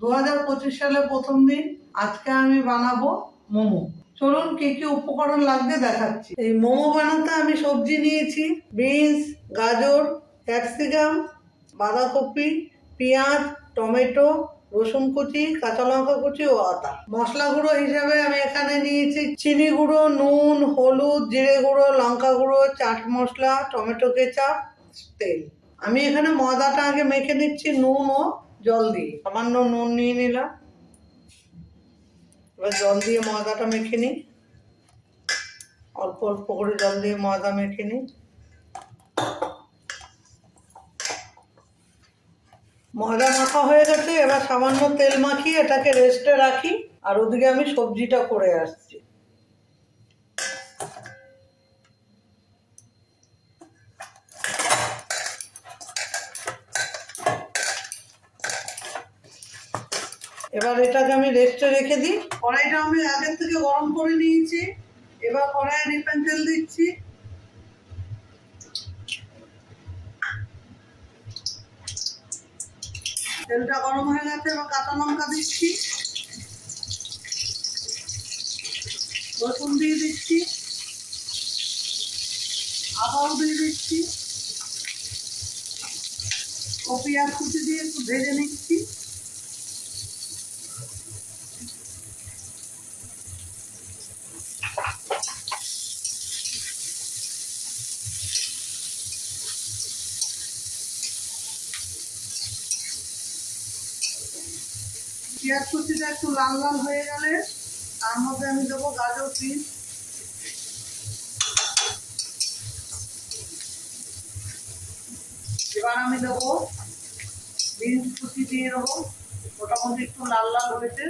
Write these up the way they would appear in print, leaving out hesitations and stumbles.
2025 সালে প্রথম দিন। আজকে আমি বানাবো মোমো। চলুন কি কি উপকরণ লাগবে দেখাচ্ছি। এই মোমো বানাতে আমি সবজি নিয়েছি, বিনস, গাজর, ক্যাপসিকাম, বাঁধাকপি, পেঁয়াজ, টমেটো, রসুন কুচি, কাঁচা লঙ্কা কুচি ও আদা। মশলা গুঁড়ো হিসাবে আমি এখানে নিয়েছি চিনি গুঁড়ো, নুন, হলুদ, জিরে গুঁড়ো, লঙ্কা গুঁড়ো, চাট মশলা, টমেটো কেচাপ, তেল। আমি এখানে ময়দাটা আগে মেখে নিচ্ছি নুন ও জল দিয়ে। সামান্য নুন নিয়ে নিলাম, এবার জল দিয়ে ময়দাটা মেখে নিই। অল্প অল্প করে জল দিয়ে ময়দা মেখে নিই। ময়দা মাখা হয়ে গেছে, এবার সামান্য তেল মাখিয়ে এটাকে রেস্টে রাখি। আর ওদিকে আমি সবজিটা করে আসছি। এবার এটাকে আমি রেস্টে রেখে দিই। কড়াইটা আমি আগের থেকে গরম করে নিয়েছি। এবার কড়াইয়ে রিফাইন তেল দিচ্ছি। তেলটা গরম হয়ে গেছে, এবার কাঁচা লঙ্কা দিচ্ছি, রসুন দিয়ে দিচ্ছি, আদাও দিয়ে দিচ্ছি ও পেঁয়াজ কুচি দিয়ে একটু ভেজে নিচ্ছি। পেঁয়াজ কুচিটা একটু লাল লাল হয়ে গেলে তার মধ্যে আমি দেবো গাজর পিস। এবার আমি দেবো বিনস কুচি দিয়ে দেবো, মোটামুটি একটু লাল লাল হয়েছে।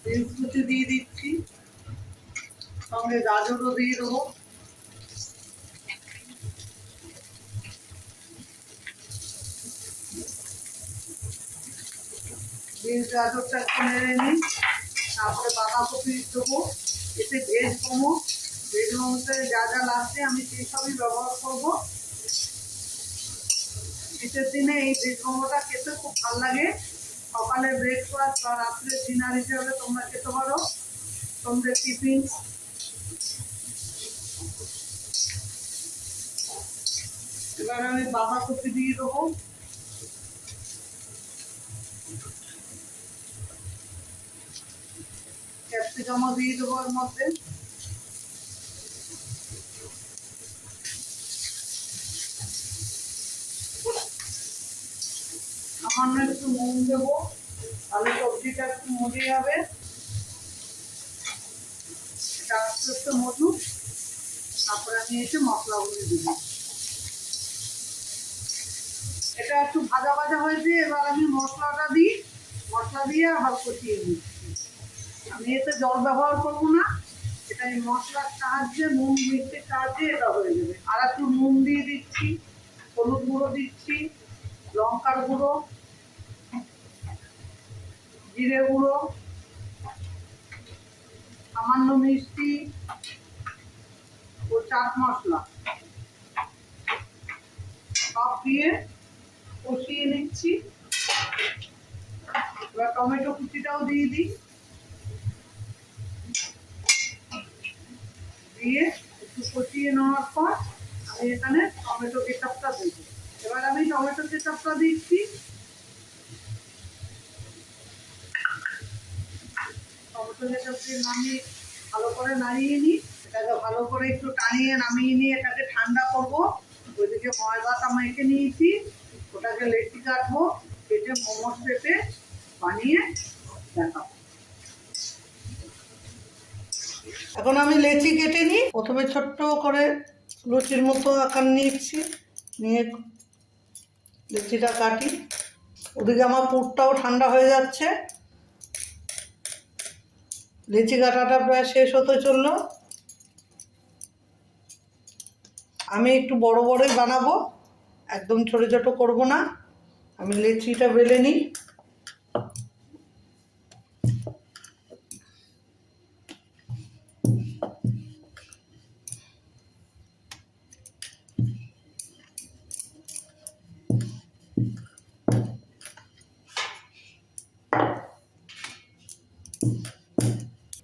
বিনস কুচি দিয়ে দিচ্ছি, সঙ্গে গাজরও দিয়ে দেবো। বিনস গাজরটা একটু নেড়ে নিই, তারপরে বাঁধাকপি দেবো। এতে ভেজ মোমো, ভেজ মোমোতে যা যা লাগছে আমি সেই সবই ব্যবহার করবো। শীতের দিনে এই ভেজ মোমোটা খেতে খুব ভালো লাগে। সকালে ব্রেকফাস্ট বা রাত্রে ডিনার হিসেবে তোমরা খেতে পারো, সন্ধ্যে টিফিন। এবার আমি বাঁধাকপি দিয়ে দেবো, ক্যাপসিকামও দিয়ে দেবো এর মধ্যে। সামান্য একটু নুন দেবো, তাহলে সবজিটা একটু মজে যাবে। এটা আস্তে আস্তে মজুক, তারপরে আমি এসে মশলাগুলো দিব। এটা একটু ভাজা ভাজা হয়েছে, এবার আমি মশলাটা দিই। মশলা দিয়ে আবার কষিয়ে নিচ্ছি। আমি এতে জল ব্যবহার করবো না, এটা এই মশলার সাহায্যে, নুন মিষ্টির সাহায্যে এটা হয়ে যাবে। আর একটু নুন দিয়ে দিচ্ছি, হলুদ গুঁড়ো দিচ্ছি, লঙ্কার গুঁড়ো, জিরে গুঁড়ো, সামান্য মিষ্টি ও চাট মশলা সব দিয়ে কষিয়ে নিচ্ছি। এবার টমেটো কুচিটাও দিয়ে দিই, দিয়ে একটু কষিয়ে নেওয়ার পর আমি এখানে টমেটো কেচাপটা দেবো। এবার আমি টমেটো কেচাপটা দিচ্ছি। টমেটো কেচাপ দিয়ে নামিয়ে ভালো করে নাড়িয়ে নিই। এটাকে ভালো করে একটু টানিয়ে নামিয়ে নিয়ে এটাকে ঠান্ডা করবো। ওইদিকে ময়দাটা মেখে নিয়েছি, ওটাকে লেচি কাটবো, কেটে মোমোর শেপে বানিয়ে দেখাবো। এখন আমি লেচি কেটে নিই। প্রথমে ছোট্ট করে লুচির মতো আকার নিচ্ছি, নিয়ে লেচিটা কাটি। ওদিকে আমার পুরটাও ঠান্ডা হয়ে যাচ্ছে, লেচি কাটাটা প্রায় শেষ হতে চললো। আমি একটু বড় বড়ই বানাবো, একদম ছোট ছোট করব না। আমি লেচিটা বেলে নিই।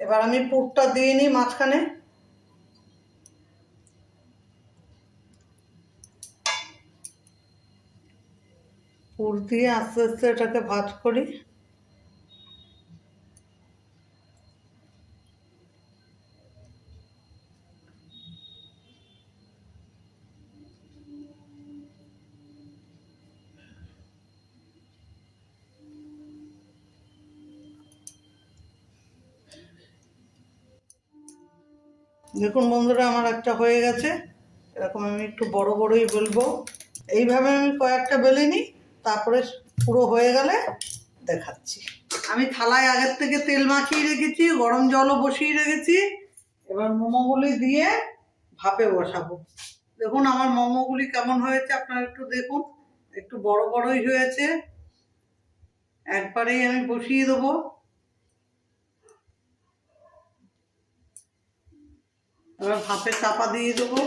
এবার আমি পুরটা দিয়ে নিই মাঝখানে। পুর দিয়ে আস্তে আস্তে এটাকে ভাঁজ করি। দেখুন বন্ধুরা, আমার একটা হয়ে গেছে। এরকম আমি একটু বড় বড়ই বেলবো। এইভাবে আমি কয়েকটা বেলে নিই, তারপরে পুরো হয়ে গেলে দেখাচ্ছি। আমি থালায় আগের থেকে তেল মাখিয়ে রেখেছি, গরম জলও বসিয়ে রেখেছি। এবার মোমোগুলি দিয়ে ভাপে বসাবো। দেখুন আমার মোমোগুলি কেমন হয়েছে আপনারা একটু দেখুন। একটু বড় বড়ই হয়েছে। একবারেই আমি বসিয়ে দেবো। এবার ভাপে চাপা দিয়ে দেবো।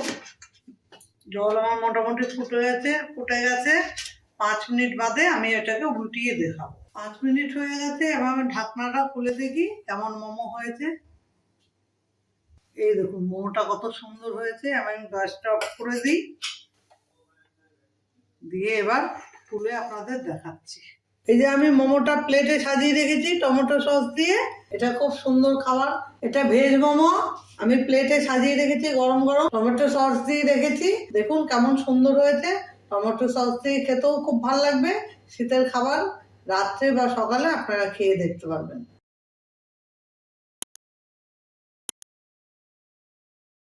জল আমার মোটামুটি ফুটে গেছে। 5 মিনিট বাদে আমি এটাকে উল্টিয়ে দেখাবো। 5 মিনিট হয়ে গেছে। এবার আমি ঢাকনাটা খুলে দেখি কেমন মোমো হয়েছে। এই দেখুন মোমোটা কত সুন্দর হয়েছে। আমি গ্যাসটা অফ করে দিই, দিয়ে এবার তুলে আপনাদের দেখাচ্ছি। এই যে আমি মোমোটা প্লেটে সাজিয়ে রেখেছি টমেটো সস দিয়ে। এটা খুব সুন্দর খাবার। এটা ভেজ মোমো। আমি প্লেটে সাজিয়ে রেখেছি গরম গরম, টমেটো সস দিয়ে রেখেছি। দেখুন কেমন সুন্দর হয়েছে। টমেটো সস দিয়ে খেতেও খুব ভালো লাগবে। শীতের খাবার রাত্রে বা সকালে আপনারা খেয়ে দেখতে পারবেন।